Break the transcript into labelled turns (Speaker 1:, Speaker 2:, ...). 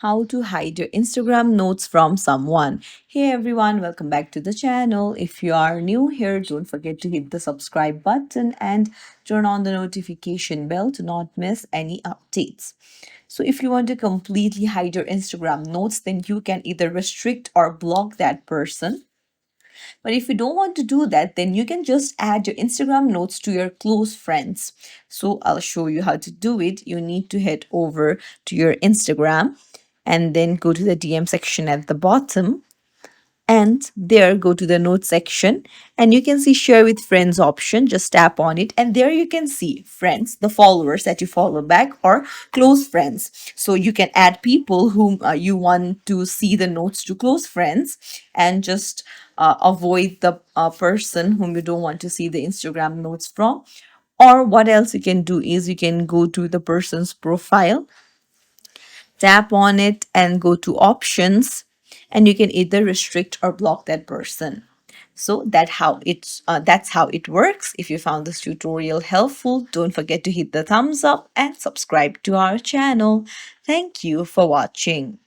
Speaker 1: How to hide your Instagram notes from someone. Hey everyone, welcome back to the channel. If you are new here, don't forget to hit the subscribe button and turn on the notification bell to not miss any updates. So if you want to completely hide your Instagram notes, then you can either restrict or block that person. But if you don't want to do that, then you can just add your Instagram notes to your close friends. So I'll show you how to do it. You need to head over to your Instagram and then go to the DM section at the bottom, and there go to the notes section, and you can see share with friends option. Just tap on it, and there you can see friends, the followers that you follow back, or close friends. So you can add people whom you want to see the notes to close friends, and just avoid the person whom you don't want to see the Instagram notes from. Or what else you can do is you can go to the person's profile, tap on it and go to options, and you can either restrict or block that person. So that's how it works. If you found this tutorial helpful, don't forget to hit the thumbs up and subscribe to our channel. Thank you for watching.